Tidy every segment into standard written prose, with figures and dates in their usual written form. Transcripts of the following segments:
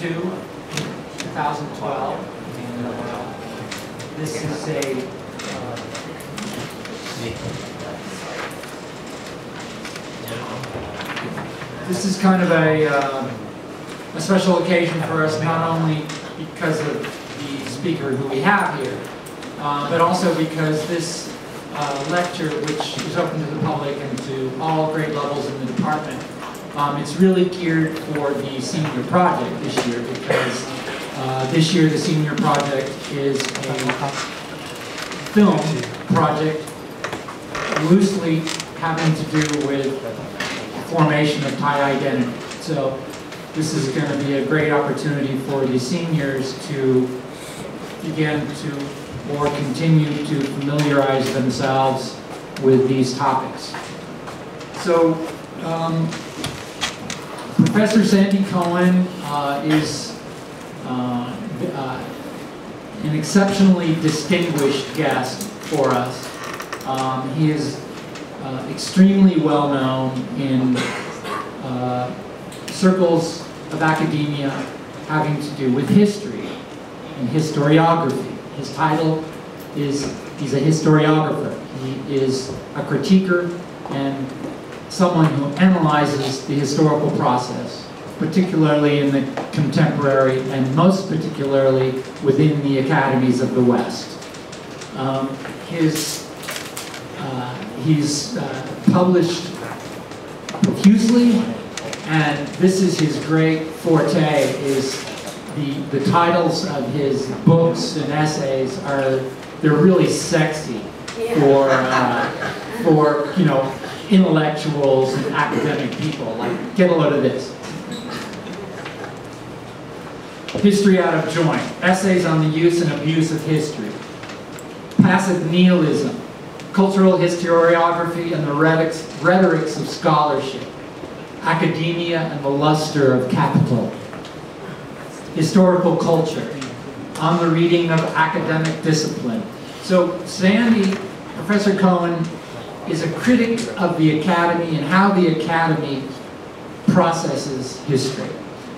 2012. And this is this is kind of a special occasion for us, not only because of the speaker who we have here, but also because this lecture, which is open to the public and to all grade levels in the department, it's really geared for the senior project this year, because this year the senior project is a film project loosely having to do with formation of Thai identity. So this is going to be a great opportunity for the seniors to begin to or continue to familiarize themselves with these topics. So Professor Sandy Cohen is an exceptionally distinguished guest for us. He is extremely well known in circles of academia having to do with history and historiography. His title is, he's a historiographer. He is a critiquer and someone who analyzes the historical process, particularly in the contemporary and most particularly within the academies of the West. He's published profusely, and this is his great forte, is the titles of his books and essays they're really sexy for you know, intellectuals and academic people. Like, get a load of this. History Out of Joint, Essays on the Use and Abuse of History. Passive Nihilism, Cultural Historiography and the Rhetorics of Scholarship. Academia and the Luster of Capital. Historical Culture, On the Reading of Academic Discipline. So Sandy, Professor Cohen, is a critic of the academy and how the academy processes history.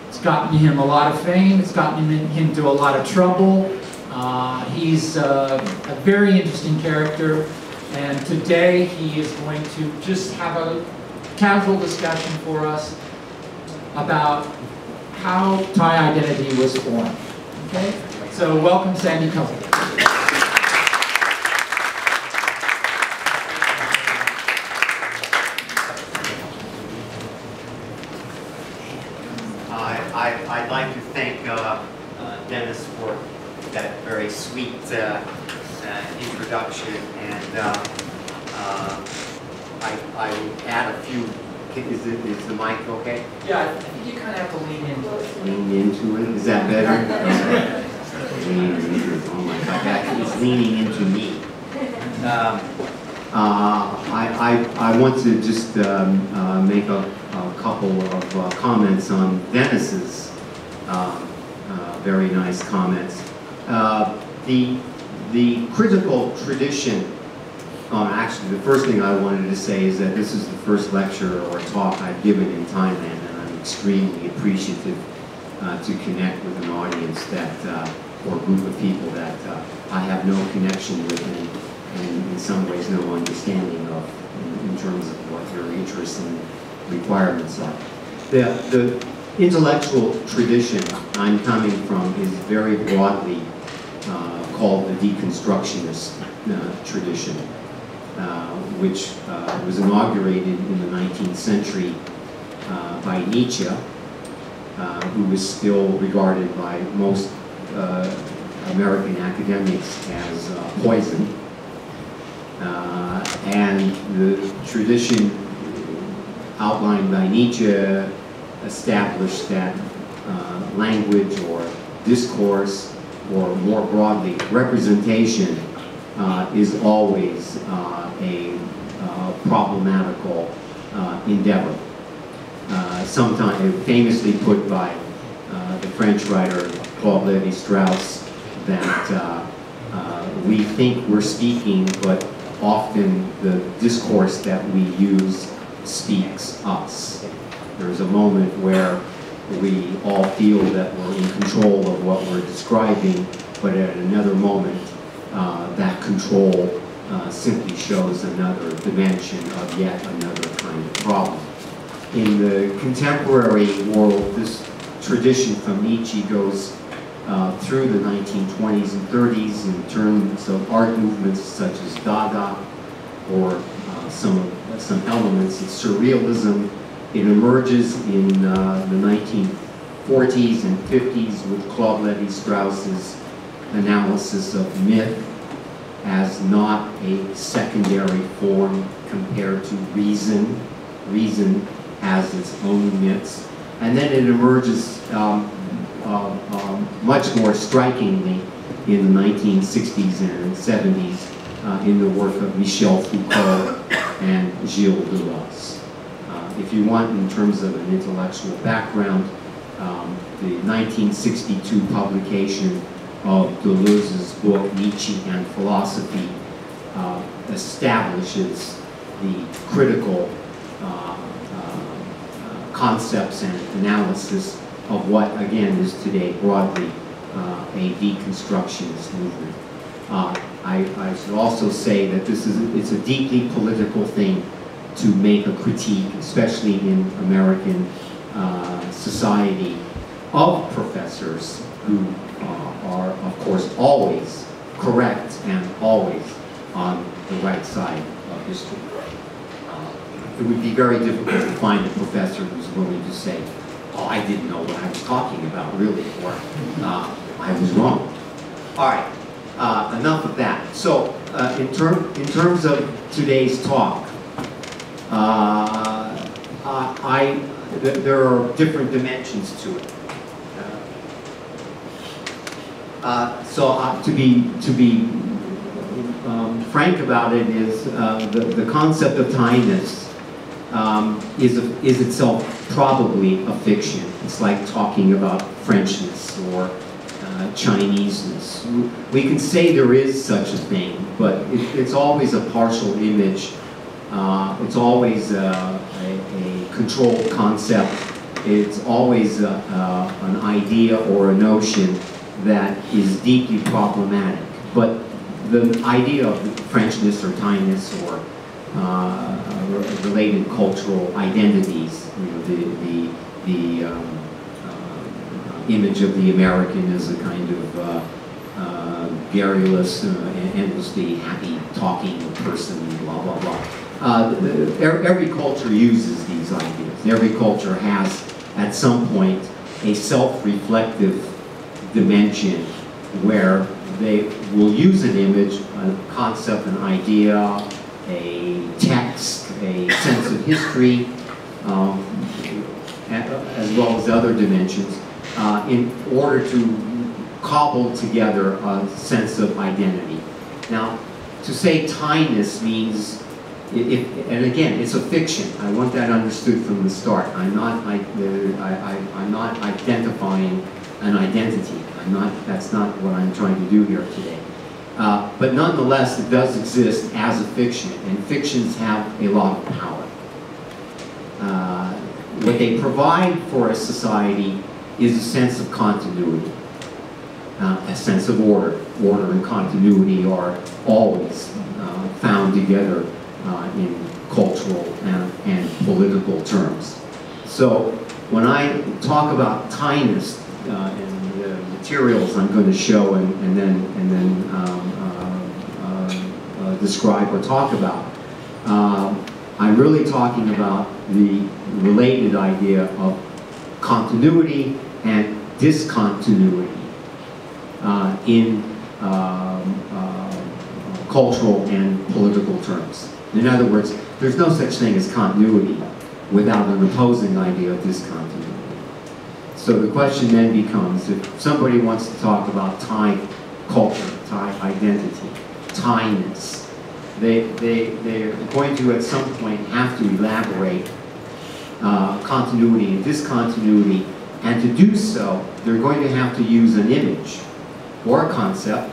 It's gotten him a lot of fame, it's gotten him into a lot of trouble. He's a very interesting character, and today he is going to just have a casual discussion for us about how Thai identity was formed. Okay? So welcome, Sandy Cohen. I'd like to thank Dennis for that very sweet introduction, and I would add a few. Is the mic okay? Yeah, I think you kind of have to lean in. Lean into it? Is that better? Oh my God, it's leaning into me. I want to just make a couple of comments on Dennis's very nice comments. The critical tradition. Actually, the first thing I wanted to say is that this is the first lecture or talk I've given in Thailand, and I'm extremely appreciative to connect with an audience that, or group of people that I have no connection with and in some ways no understanding of in terms of what their interests and requirements are. The intellectual tradition I'm coming from is very broadly called the deconstructionist tradition. Which was inaugurated in the 19th century by Nietzsche, who was still regarded by most American academics as poison. And the tradition outlined by Nietzsche established that language or discourse, or more broadly, representation, is always a problematical endeavor. Sometimes famously put by the French writer Claude Lévi-Strauss that we think we're speaking, but often the discourse that we use speaks us. There's a moment where we all feel that we're in control of what we're describing, but at another moment, that control simply shows another dimension of yet another kind of problem. In the contemporary world, this tradition from Nietzsche goes through the 1920s and 30s in terms of art movements such as Dada or some elements of surrealism. It emerges in the 1940s and 50s with Claude Lévi-Strauss's analysis of myth as not a secondary form compared to reason. Reason has its own myths. And then it emerges much more strikingly in the 1960s and 70s in the work of Michel Foucault and Gilles Deleuze. If you want, in terms of an intellectual background, the 1962 publication of Deleuze's book, Nietzsche and Philosophy, establishes the critical concepts and analysis of what, again, is today broadly a deconstructionist movement. I should also say that it's a deeply political thing to make a critique, especially in American society, of professors who are, of course, always correct and always on the right side of history. It would be very difficult to find a professor who's willing to say, oh, I didn't know what I was talking about, really, or I was wrong. All right, enough of that. So, in terms of today's talk, there are different dimensions to it. To be frank about it, is the concept of timeness is itself probably a fiction. It's like talking about Frenchness or Chineseness. We can say there is such a thing, but it's always a partial image. It's always a controlled concept. It's always an idea or a notion that is deeply problematic. But the idea of Frenchness or Tyness or related cultural identities, you know, the image of the American as a kind of garrulous, endlessly happy talking person, blah, blah, blah. Every culture uses these ideas. Every culture has, at some point, a self-reflective dimension where they will use an image, a concept, an idea, a text, a sense of history, as well as other dimensions, in order to cobble together a sense of identity. Now, to say timeness means, and again, it's a fiction. I want that understood from the start. I'm not identifying an identity. That's not what I'm trying to do here today. But nonetheless, it does exist as a fiction, and fictions have a lot of power. What they provide for a society is a sense of continuity, a sense of order. Order and continuity are always found together in cultural and political terms. So when I talk about timeness in the materials I'm going to show and then describe or talk about, I'm really talking about the related idea of continuity and discontinuity in cultural and political terms. In other words, there's no such thing as continuity without an opposing idea of discontinuity. So the question then becomes, if somebody wants to talk about Thai culture, Thai identity, Thainess, they're going to at some point have to elaborate continuity and discontinuity, and to do so, they're going to have to use an image or a concept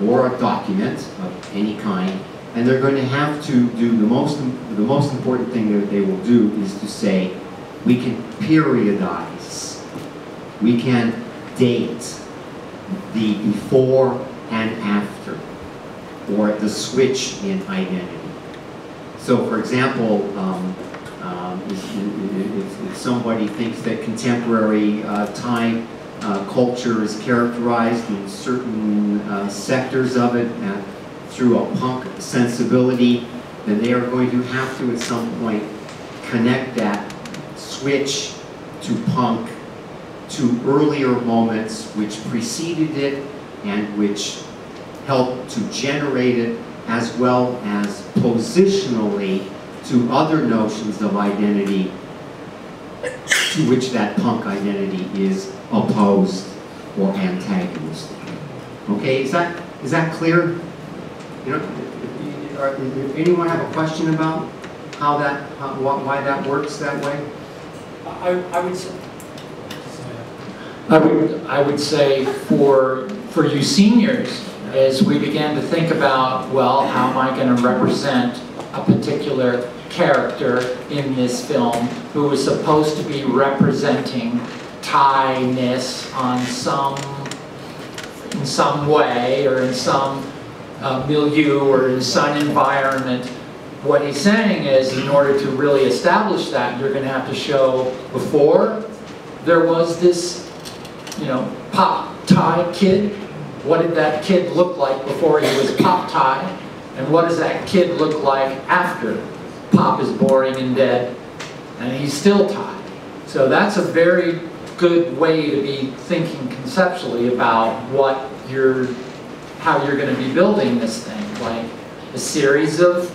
or a document of any kind, and they're going to have to do the most important thing that they will do is to say, we can periodize we can date the before and after, or the switch in identity. So, for example, if somebody thinks that contemporary Thai culture is characterized in certain sectors of it through a punk sensibility, then they are going to have to at some point connect that switch to punk to earlier moments which preceded it and which helped to generate it, as well as positionally to other notions of identity to which that punk identity is opposed or antagonistic. Okay, is that clear? You know, if anyone have a question about why that works that way? I would say for you seniors, as we began to think about, well, how am I going to represent a particular character in this film who is supposed to be representing Thai-ness in some way, or in some milieu, or in some environment. What he's saying is, in order to really establish that, you're going to have to show before there was this, you know, pop Thai kid. What did that kid look like before he was pop Thai? And what does that kid look like after pop is boring and dead and he's still Thai? So that's a very good way to be thinking conceptually about how you're going to be building this thing, like a series of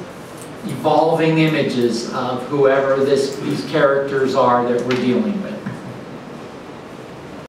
evolving images of whoever these characters are that we're dealing with.